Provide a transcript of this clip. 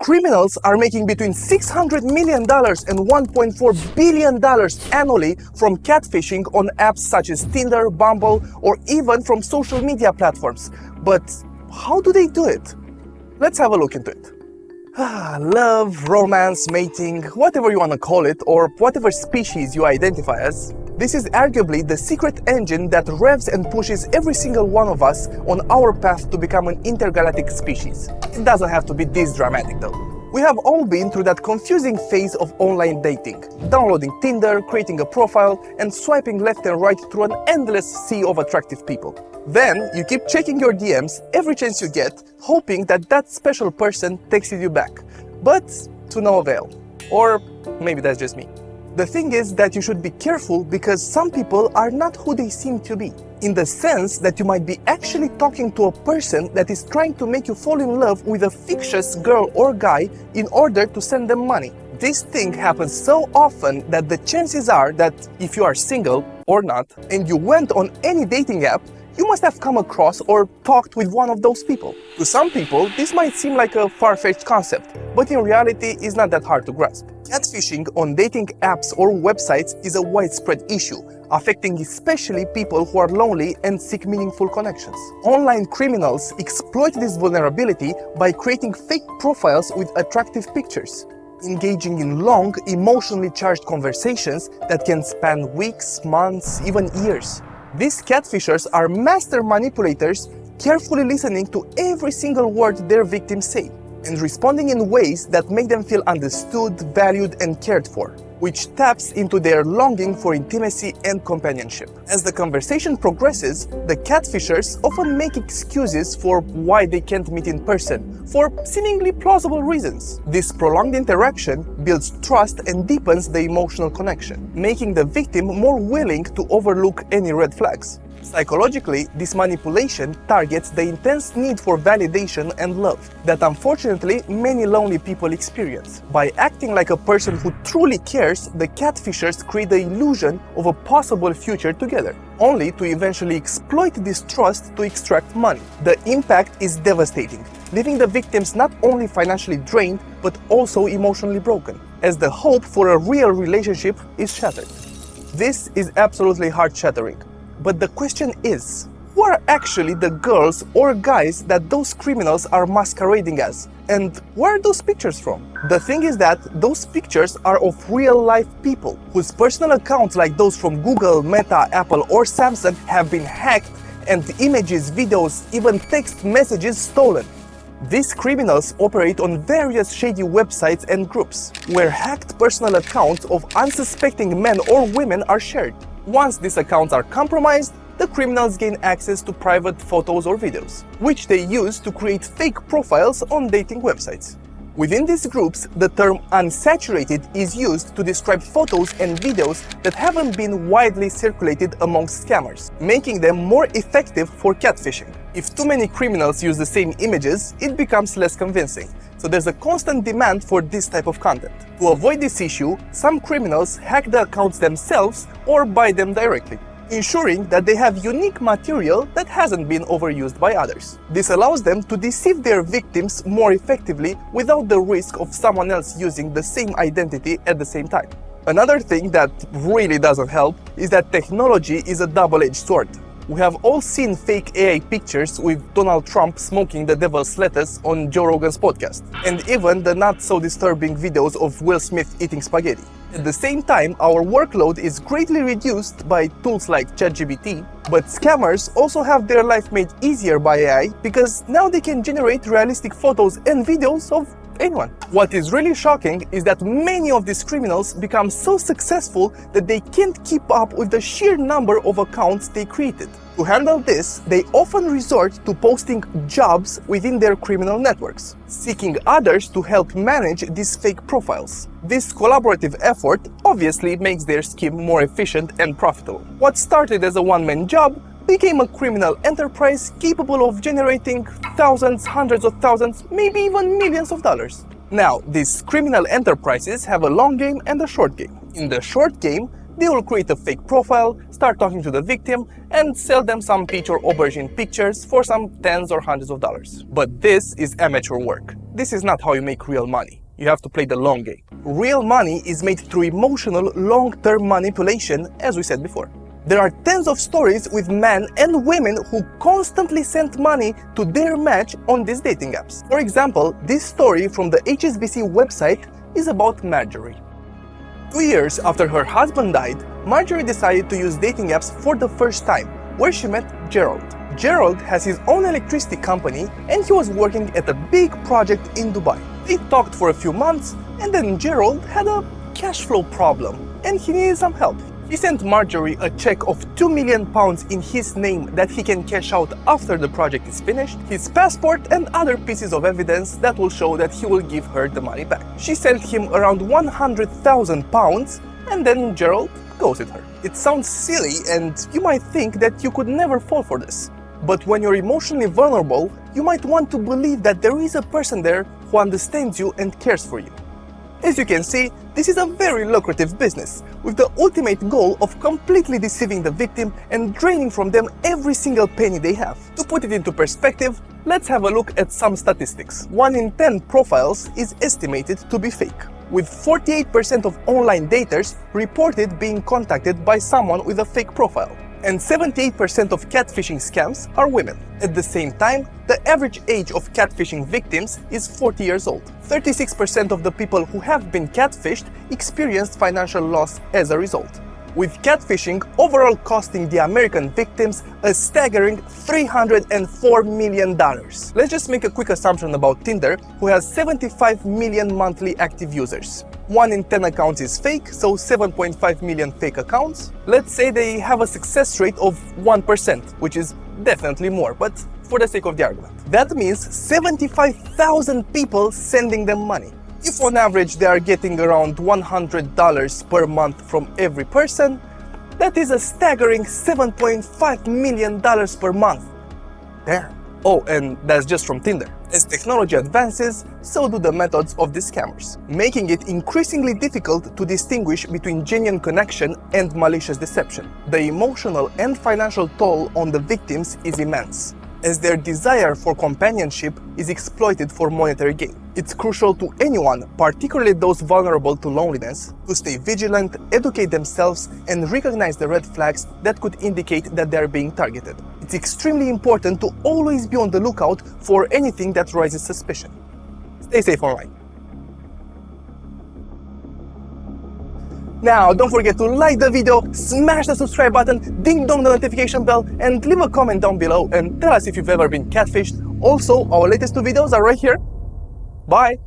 Criminals are making between $600 million and $1.4 billion annually from catfishing on apps such as Tinder, Bumble, or even from social media platforms. But how do they do it? Let's have a look into it. Love, romance, mating, whatever you want to call it, or whatever species you identify as, this is arguably the secret engine that revs and pushes every single one of us on our path to become an intergalactic species. It doesn't have to be this dramatic though. We have all been through that confusing phase of online dating, downloading Tinder, creating a profile, and swiping left and right through an endless sea of attractive people. Then you keep checking your DMs every chance you get, hoping that that special person texted you back, but to no avail. Or maybe that's just me. The thing is that you should be careful because some people are not who they seem to be, in the sense that you might be actually talking to a person that is trying to make you fall in love with a fictitious girl or guy in order to send them money. This thing happens so often that the chances are that if you are single or not, and you went on any dating app, you must have come across or talked with one of those people. To some people, this might seem like a far-fetched concept, but in reality, it's not that hard to grasp. Catfishing on dating apps or websites is a widespread issue, affecting especially people who are lonely and seek meaningful connections. Online criminals exploit this vulnerability by creating fake profiles with attractive pictures, engaging in long, emotionally charged conversations that can span weeks, months, even years. These catfishers are master manipulators, carefully listening to every single word their victims say, and responding in ways that make them feel understood, valued, and cared for, which taps into their longing for intimacy and companionship. As the conversation progresses, the catfishers often make excuses for why they can't meet in person, for seemingly plausible reasons. This prolonged interaction builds trust and deepens the emotional connection, making the victim more willing to overlook any red flags. Psychologically, this manipulation targets the intense need for validation and love that unfortunately many lonely people experience. By acting like a person who truly cares, the catfishers create the illusion of a possible future together, only to eventually exploit this trust to extract money. The impact is devastating, leaving the victims not only financially drained, but also emotionally broken, as the hope for a real relationship is shattered. This is absolutely heart-shattering. But the question is, who are actually the girls or guys that those criminals are masquerading as? And where are those pictures from? The thing is that those pictures are of real-life people whose personal accounts, like those from Google, Meta, Apple, or Samsung, have been hacked, and images, videos, even text messages stolen. These criminals operate on various shady websites and groups, where hacked personal accounts of unsuspecting men or women are shared. Once these accounts are compromised, the criminals gain access to private photos or videos, which they use to create fake profiles on dating websites. Within these groups, the term unsaturated is used to describe photos and videos that haven't been widely circulated amongst scammers, making them more effective for catfishing. If too many criminals use the same images, it becomes less convincing. So there's a constant demand for this type of content. To avoid this issue, some criminals hack the accounts themselves or buy them directly, ensuring that they have unique material that hasn't been overused by others. This allows them to deceive their victims more effectively without the risk of someone else using the same identity at the same time. Another thing that really doesn't help is that technology is a double-edged sword. We have all seen fake AI pictures with Donald Trump smoking the devil's lettuce on Joe Rogan's podcast, and even the not-so-disturbing videos of Will Smith eating spaghetti. At the same time, our workload is greatly reduced by tools like ChatGPT, but scammers also have their life made easier by AI because now they can generate realistic photos and videos of anyone. What is really shocking is that many of these criminals become so successful that they can't keep up with the sheer number of accounts they created. To handle this, they often resort to posting jobs within their criminal networks, seeking others to help manage these fake profiles. This collaborative effort obviously makes their scheme more efficient and profitable. What started as a one-man job became a criminal enterprise capable of generating thousands, hundreds of thousands, maybe even millions of dollars. Now, these criminal enterprises have a long game and a short game. In the short game, they will create a fake profile, start talking to the victim, and sell them some peach or aubergine pictures for some tens or hundreds of dollars. But this is amateur work. this is not how you make real money. You have to play the long game. Real money is made through emotional, long-term manipulation, as we said before. There are tens of stories with men and women who constantly sent money to their match on these dating apps. For example, this story from the HSBC website is about Marjorie. 2 years after her husband died, Marjorie decided to use dating apps for the first time, where she met Gerald. Gerald has his own electricity company and he was working at a big project in Dubai. They talked for a few months and then Gerald had a cash flow problem and he needed some help. He sent Marjorie a check of £2 million in his name that he can cash out after the project is finished, his passport and other pieces of evidence that will show that he will give her the money back. She sent him around £100,000 and then Gerald ghosted her. It sounds silly and you might think that you could never fall for this. But when you're emotionally vulnerable, you might want to believe that there is a person there who understands you and cares for you. As you can see, this is a very lucrative business, with the ultimate goal of completely deceiving the victim and draining from them every single penny they have. To put it into perspective, let's have a look at some statistics. 1 in 10 profiles is estimated to be fake, with 48% of online daters reported being contacted by someone with a fake profile. And 78% of catfishing scams are women. At the same time, the average age of catfishing victims is 40 years old. 36% of the people who have been catfished experienced financial loss as a result, with catfishing overall costing the American victims a staggering $304 million. Let's just make a quick assumption about Tinder, who has 75 million monthly active users. 1 in 10 accounts is fake, so 7.5 million fake accounts. Let's say they have a success rate of 1%, which is definitely more, but for the sake of the argument. That means 75,000 people sending them money. If on average they are getting around $100 per month from every person, that is a staggering $7.5 million per month. Damn. Oh, and that's just from Tinder. As technology advances, so do the methods of the scammers, making it increasingly difficult to distinguish between genuine connection and malicious deception. The emotional and financial toll on the victims is immense, as their desire for companionship is exploited for monetary gain. It's crucial to anyone, particularly those vulnerable to loneliness, to stay vigilant, educate themselves, and recognize the red flags that could indicate that they are being targeted. It's extremely important to always be on the lookout for anything that raises suspicion. Stay safe online. Now, don't forget to like the video, smash the subscribe button, ding dong the notification bell, and leave a comment down below and tell us if you've ever been catfished. Also, our latest 2 videos are right here. Bye!